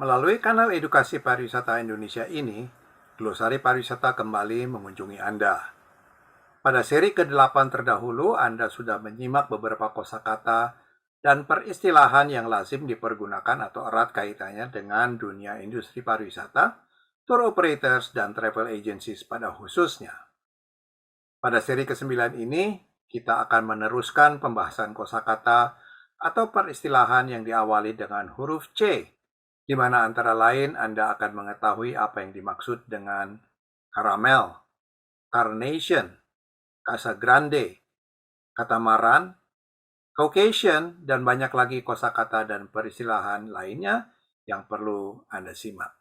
Melalui kanal edukasi pariwisata Indonesia ini, Glosari Pariwisata kembali mengunjungi Anda. Pada seri ke-8 terdahulu, Anda sudah menyimak beberapa kosakata dan peristilahan yang lazim dipergunakan atau erat kaitannya dengan dunia industri pariwisata, tour operators, dan travel agencies pada khususnya. Pada seri ke-9 ini, kita akan meneruskan pembahasan kosakata atau peristilahan yang diawali dengan huruf C, di mana antara lain Anda akan mengetahui apa yang dimaksud dengan caramel, carnation, casa grande, katamaran, Caucasian, dan banyak lagi kosakata dan peristilahan lainnya yang perlu Anda simak.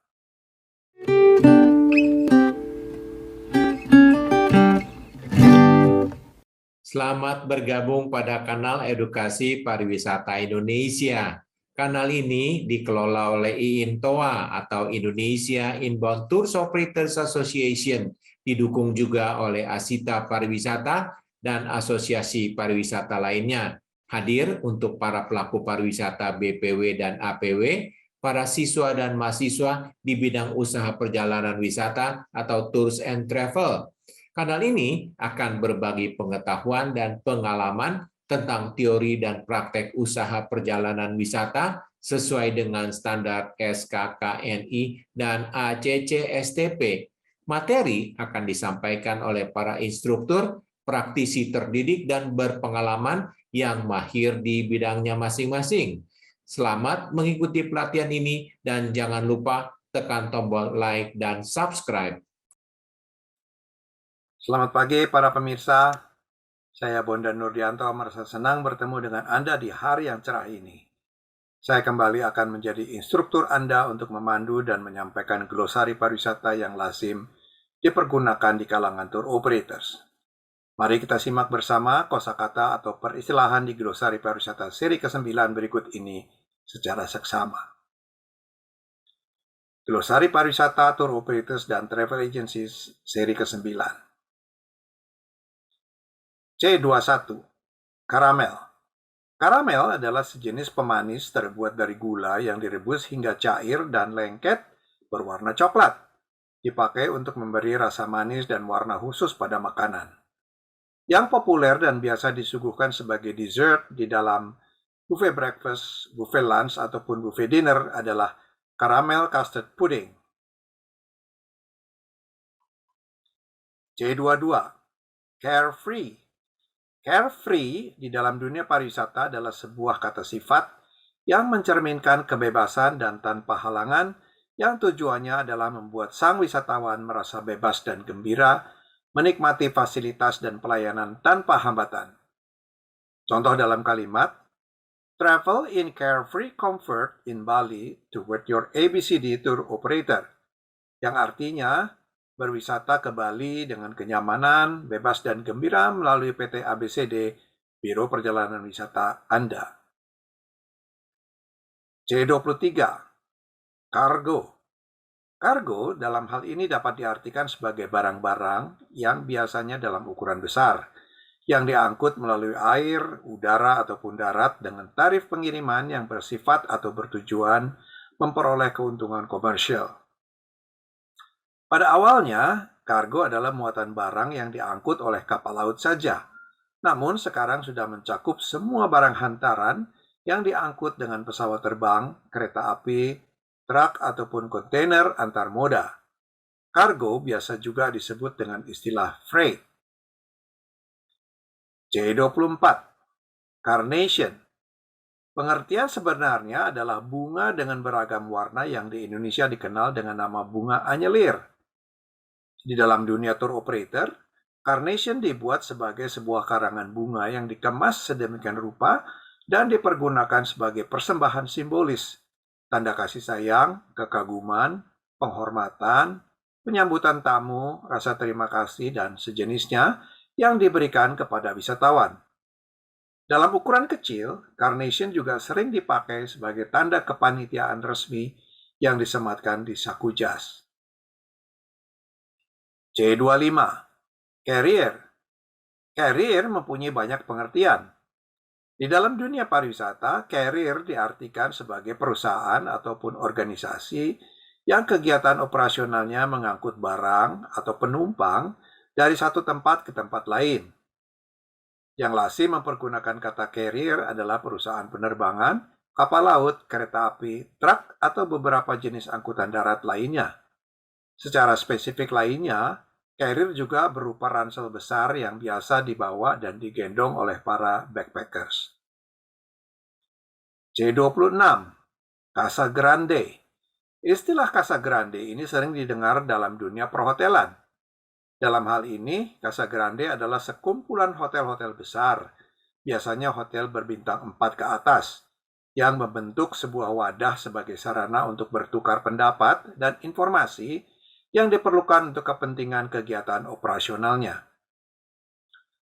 Selamat bergabung pada kanal Edukasi Pariwisata Indonesia. Kanal ini dikelola oleh IINTOA atau Indonesia Inbound Tours Operators Association, didukung juga oleh Asita Pariwisata dan asosiasi pariwisata lainnya. Hadir untuk para pelaku pariwisata BPW dan APW, para siswa dan mahasiswa di bidang usaha perjalanan wisata atau Tours and Travel. Kanal ini akan berbagi pengetahuan dan pengalaman tentang teori dan praktek usaha perjalanan wisata sesuai dengan standar SKKNI dan ACC/STP. Materi akan disampaikan oleh para instruktur, praktisi terdidik, dan berpengalaman yang mahir di bidangnya masing-masing. Selamat mengikuti pelatihan ini dan jangan lupa tekan tombol like dan subscribe. Selamat pagi para pemirsa, saya Bondan Nurdianto merasa senang bertemu dengan Anda di hari yang cerah ini. Saya kembali akan menjadi instruktur Anda untuk memandu dan menyampaikan glosari pariwisata yang lazim dipergunakan di kalangan tour operators. Mari kita simak bersama kosakata atau peristilahan di glosari pariwisata seri ke-9 berikut ini secara seksama. Glosari pariwisata, tour operators, dan travel agencies seri ke-9. C21. Karamel. Karamel adalah sejenis pemanis terbuat dari gula yang direbus hingga cair dan lengket berwarna coklat. Dipakai untuk memberi rasa manis dan warna khusus pada makanan. Yang populer dan biasa disuguhkan sebagai dessert di dalam buffet breakfast, buffet lunch, ataupun buffet dinner adalah caramel custard pudding. C22. Carefree. Carefree di dalam dunia pariwisata adalah sebuah kata sifat yang mencerminkan kebebasan dan tanpa halangan yang tujuannya adalah membuat sang wisatawan merasa bebas dan gembira, menikmati fasilitas dan pelayanan tanpa hambatan. Contoh dalam kalimat, travel in carefree comfort in Bali toward your ABCD tour operator, yang artinya berwisata ke Bali dengan kenyamanan, bebas dan gembira melalui PT ABCD, Biro Perjalanan Wisata Anda. C23. Kargo. Kargo dalam hal ini dapat diartikan sebagai barang-barang yang biasanya dalam ukuran besar, yang diangkut melalui air, udara, ataupun darat dengan tarif pengiriman yang bersifat atau bertujuan memperoleh keuntungan komersial. Pada awalnya, kargo adalah muatan barang yang diangkut oleh kapal laut saja. Namun sekarang sudah mencakup semua barang hantaran yang diangkut dengan pesawat terbang, kereta api, truk, ataupun kontainer antar moda. Kargo biasa juga disebut dengan istilah freight. C24. Carnation. Pengertian sebenarnya adalah bunga dengan beragam warna yang di Indonesia dikenal dengan nama bunga anyelir. Di dalam dunia tour operator, carnation dibuat sebagai sebuah karangan bunga yang dikemas sedemikian rupa dan dipergunakan sebagai persembahan simbolis, tanda kasih sayang, kekaguman, penghormatan, penyambutan tamu, rasa terima kasih, dan sejenisnya yang diberikan kepada wisatawan. Dalam ukuran kecil, carnation juga sering dipakai sebagai tanda kepanitiaan resmi yang disematkan di saku jas. C25. Carrier. Carrier mempunyai banyak pengertian. Di dalam dunia pariwisata, carrier diartikan sebagai perusahaan ataupun organisasi yang kegiatan operasionalnya mengangkut barang atau penumpang dari satu tempat ke tempat lain. Yang lazim mempergunakan kata carrier adalah perusahaan penerbangan, kapal laut, kereta api, truk, atau beberapa jenis angkutan darat lainnya. Secara spesifik lainnya, carrier juga berupa ransel besar yang biasa dibawa dan digendong oleh para backpackers. C26, Casa Grande. Istilah Casa Grande ini sering didengar dalam dunia perhotelan. Dalam hal ini, Casa Grande adalah sekumpulan hotel-hotel besar, biasanya hotel berbintang 4 ke atas, yang membentuk sebuah wadah sebagai sarana untuk bertukar pendapat dan informasi yang diperlukan untuk kepentingan kegiatan operasionalnya.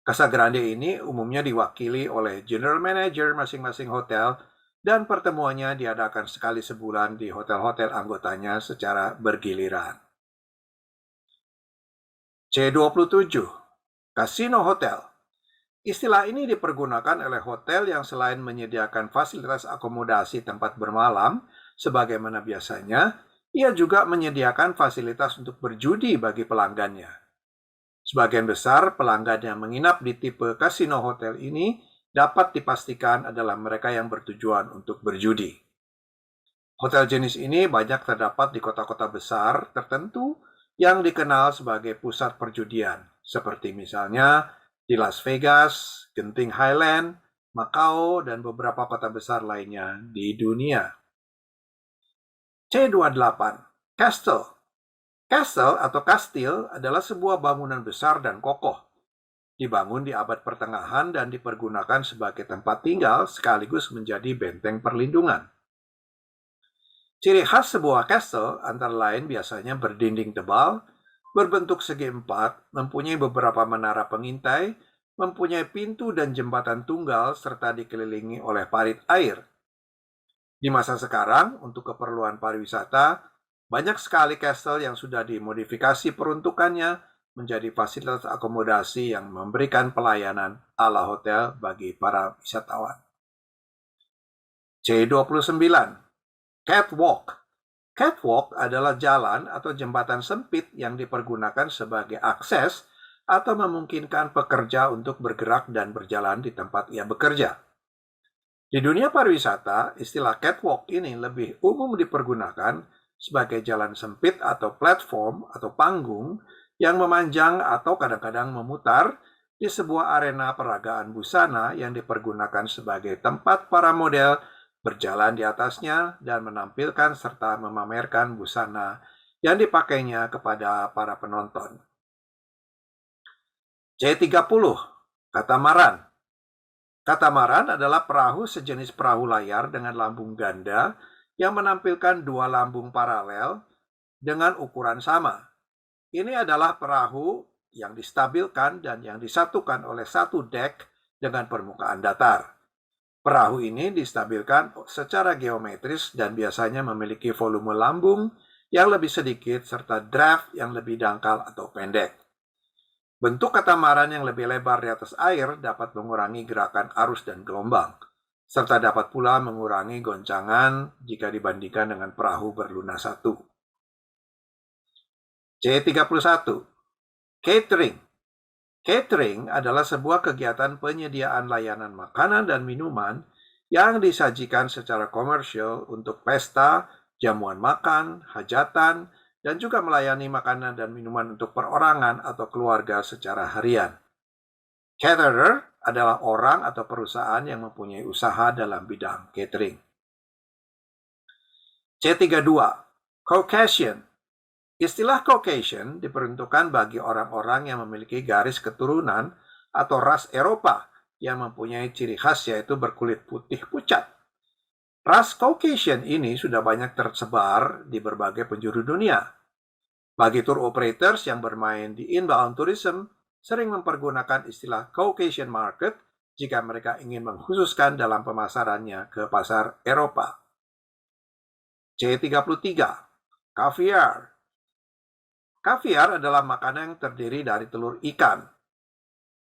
Casa Grande ini umumnya diwakili oleh general manager masing-masing hotel dan pertemuannya diadakan sekali sebulan di hotel-hotel anggotanya secara bergiliran. C27, Casino Hotel. Istilah ini dipergunakan oleh hotel yang selain menyediakan fasilitas akomodasi tempat bermalam, sebagaimana biasanya, ia juga menyediakan fasilitas untuk berjudi bagi pelanggannya. Sebagian besar pelanggan yang menginap di tipe kasino hotel ini dapat dipastikan adalah mereka yang bertujuan untuk berjudi. Hotel jenis ini banyak terdapat di kota-kota besar tertentu yang dikenal sebagai pusat perjudian, seperti misalnya di Las Vegas, Genting Highland, Macau, dan beberapa kota besar lainnya di dunia. C28, Castle. Castle atau kastil adalah sebuah bangunan besar dan kokoh. Dibangun di abad pertengahan dan dipergunakan sebagai tempat tinggal sekaligus menjadi benteng perlindungan. Ciri khas sebuah castle antara lain biasanya berdinding tebal, berbentuk segi empat, mempunyai beberapa menara pengintai, mempunyai pintu dan jembatan tunggal, serta dikelilingi oleh parit air. Di masa sekarang, untuk keperluan pariwisata, banyak sekali castle yang sudah dimodifikasi peruntukannya menjadi fasilitas akomodasi yang memberikan pelayanan ala hotel bagi para wisatawan. C29, Catwalk. Catwalk adalah jalan atau jembatan sempit yang dipergunakan sebagai akses atau memungkinkan pekerja untuk bergerak dan berjalan di tempat ia bekerja. Di dunia pariwisata, istilah catwalk ini lebih umum dipergunakan sebagai jalan sempit atau platform atau panggung yang memanjang atau kadang-kadang memutar di sebuah arena peragaan busana yang dipergunakan sebagai tempat para model berjalan di atasnya dan menampilkan serta memamerkan busana yang dipakainya kepada para penonton. C30, Katamaran. Katamaran adalah perahu sejenis perahu layar dengan lambung ganda yang menampilkan dua lambung paralel dengan ukuran sama. Ini adalah perahu yang distabilkan dan yang disatukan oleh satu dek dengan permukaan datar. Perahu ini distabilkan secara geometris dan biasanya memiliki volume lambung yang lebih sedikit serta draft yang lebih dangkal atau pendek. Bentuk katamaran yang lebih lebar di atas air dapat mengurangi gerakan arus dan gelombang, serta dapat pula mengurangi goncangan jika dibandingkan dengan perahu berlunas satu. C31, Catering. Catering adalah sebuah kegiatan penyediaan layanan makanan dan minuman yang disajikan secara komersial untuk pesta, jamuan makan, hajatan, dan juga melayani makanan dan minuman untuk perorangan atau keluarga secara harian. Caterer adalah orang atau perusahaan yang mempunyai usaha dalam bidang catering. C32, Caucasian. Istilah Caucasian diperuntukkan bagi orang-orang yang memiliki garis keturunan atau ras Eropa yang mempunyai ciri khas yaitu berkulit putih pucat. Ras Caucasian ini sudah banyak tersebar di berbagai penjuru dunia. Bagi tour operators yang bermain di inbound tourism, sering mempergunakan istilah Caucasian market jika mereka ingin mengkhususkan dalam pemasarannya ke pasar Eropa. C33, Caviar. Caviar adalah makanan yang terdiri dari telur ikan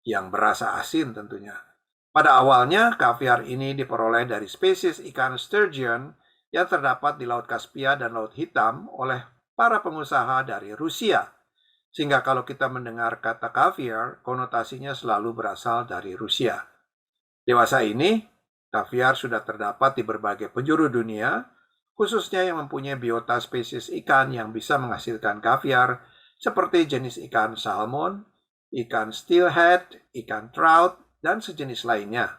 yang berasa asin tentunya, Pada awalnya, kaviar ini diperoleh dari spesies ikan sturgeon yang terdapat di Laut Kaspia dan Laut Hitam oleh para pengusaha dari Rusia. Sehingga kalau kita mendengar kata kaviar, konotasinya selalu berasal dari Rusia. Dewasa ini, kaviar sudah terdapat di berbagai penjuru dunia, khususnya yang mempunyai biota spesies ikan yang bisa menghasilkan kaviar, seperti jenis ikan salmon, ikan steelhead, ikan trout, dan sejenis lainnya.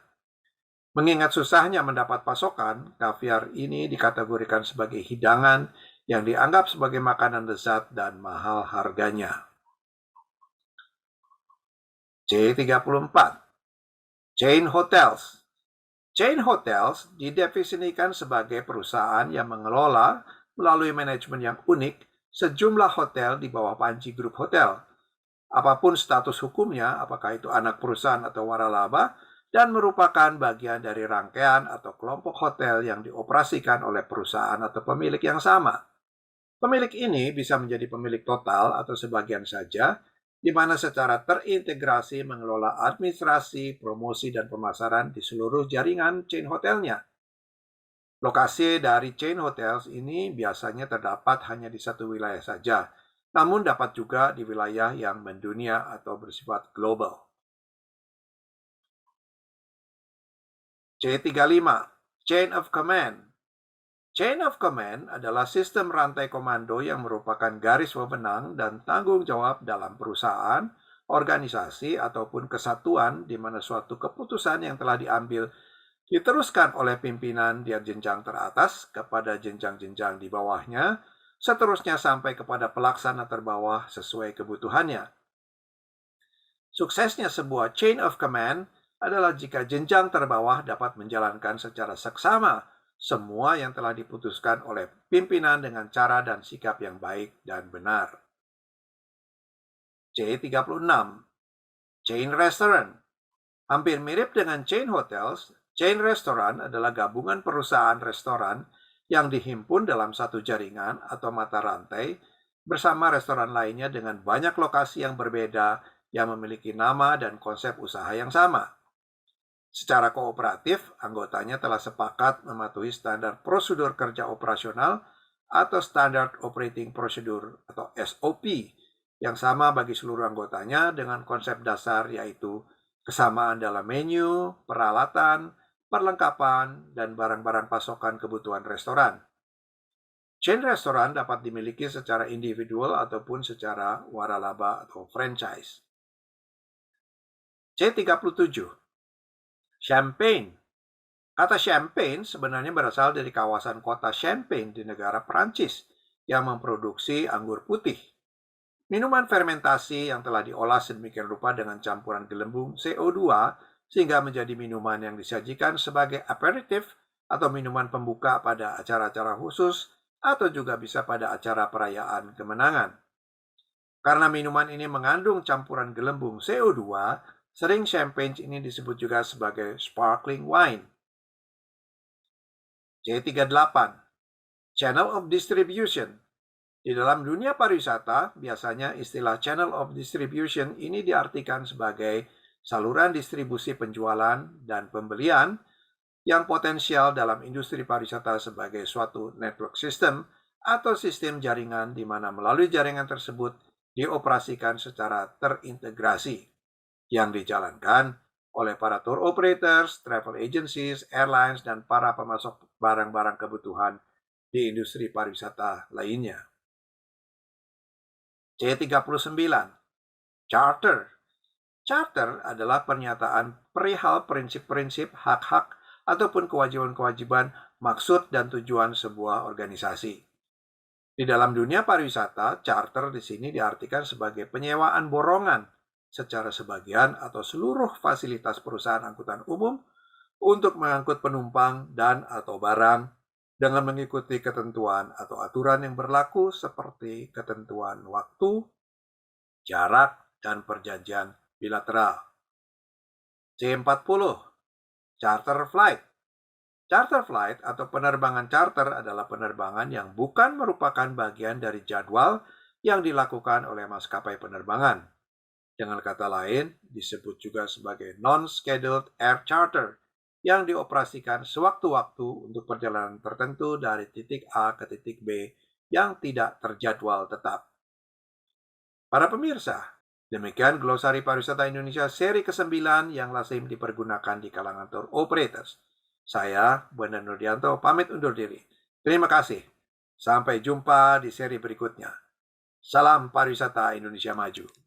Mengingat susahnya mendapat pasokan, kaviar ini dikategorikan sebagai hidangan yang dianggap sebagai makanan lezat dan mahal harganya. C34. Chain Hotels. Chain Hotels didefinisikan sebagai perusahaan yang mengelola melalui manajemen yang unik sejumlah hotel di bawah panci grup hotel. Apapun status hukumnya, apakah itu anak perusahaan atau waralaba, dan merupakan bagian dari rangkaian atau kelompok hotel yang dioperasikan oleh perusahaan atau pemilik yang sama. Pemilik ini bisa menjadi pemilik total atau sebagian saja, di mana secara terintegrasi mengelola administrasi, promosi, dan pemasaran di seluruh jaringan chain hotelnya. Lokasi dari chain hotels ini biasanya terdapat hanya di satu wilayah saja, namun dapat juga di wilayah yang mendunia atau bersifat global. C35. Chain of Command. Chain of Command adalah sistem rantai komando yang merupakan garis wewenang dan tanggung jawab dalam perusahaan, organisasi, ataupun kesatuan di mana suatu keputusan yang telah diambil diteruskan oleh pimpinan di jenjang teratas kepada jenjang-jenjang di bawahnya, seterusnya sampai kepada pelaksana terbawah sesuai kebutuhannya. Suksesnya sebuah chain of command adalah jika jenjang terbawah dapat menjalankan secara seksama semua yang telah diputuskan oleh pimpinan dengan cara dan sikap yang baik dan benar. C36. Chain Restaurant. Hampir mirip dengan chain hotels, chain restoran adalah gabungan perusahaan restoran yang dihimpun dalam satu jaringan atau mata rantai bersama restoran lainnya dengan banyak lokasi yang berbeda yang memiliki nama dan konsep usaha yang sama. Secara kooperatif, anggotanya telah sepakat mematuhi standar prosedur kerja operasional atau Standard Operating Procedure atau SOP yang sama bagi seluruh anggotanya dengan konsep dasar yaitu kesamaan dalam menu, peralatan, perlengkapan, dan barang-barang pasokan kebutuhan restoran. Chain restoran dapat dimiliki secara individual ataupun secara waralaba atau franchise. C37. Champagne. Kata champagne sebenarnya berasal dari kawasan kota Champagne di negara Prancis yang memproduksi anggur putih. Minuman fermentasi yang telah diolah sedemikian rupa dengan campuran gelembung CO2 sehingga menjadi minuman yang disajikan sebagai aperitif atau minuman pembuka pada acara-acara khusus atau juga bisa pada acara perayaan kemenangan. Karena minuman ini mengandung campuran gelembung CO2, sering champagne ini disebut juga sebagai sparkling wine. C38. Channel of Distribution. Di dalam dunia pariwisata, biasanya istilah channel of distribution ini diartikan sebagai saluran distribusi penjualan dan pembelian yang potensial dalam industri pariwisata sebagai suatu network system atau sistem jaringan di mana melalui jaringan tersebut dioperasikan secara terintegrasi yang dijalankan oleh para tour operators, travel agencies, airlines, dan para pemasok barang-barang kebutuhan di industri pariwisata lainnya. C39. Charter. Charter adalah pernyataan perihal prinsip-prinsip, hak-hak, ataupun kewajiban-kewajiban, maksud, dan tujuan sebuah organisasi. Di dalam dunia pariwisata, charter di sini diartikan sebagai penyewaan borongan secara sebagian atau seluruh fasilitas perusahaan angkutan umum untuk mengangkut penumpang dan atau barang dengan mengikuti ketentuan atau aturan yang berlaku seperti ketentuan waktu, jarak, dan perjanjian bilateral. C40. Charter flight. Charter flight atau penerbangan charter adalah penerbangan yang bukan merupakan bagian dari jadwal yang dilakukan oleh maskapai penerbangan. Dengan kata lain, disebut juga sebagai non-scheduled air charter yang dioperasikan sewaktu-waktu untuk perjalanan tertentu dari titik A ke titik B yang tidak terjadwal tetap. Para pemirsa, demikian glosari pariwisata Indonesia seri ke-9 yang lazim dipergunakan di kalangan tour operators. Saya, Bondan Nurdianto, pamit undur diri. Terima kasih. Sampai jumpa di seri berikutnya. Salam pariwisata Indonesia maju.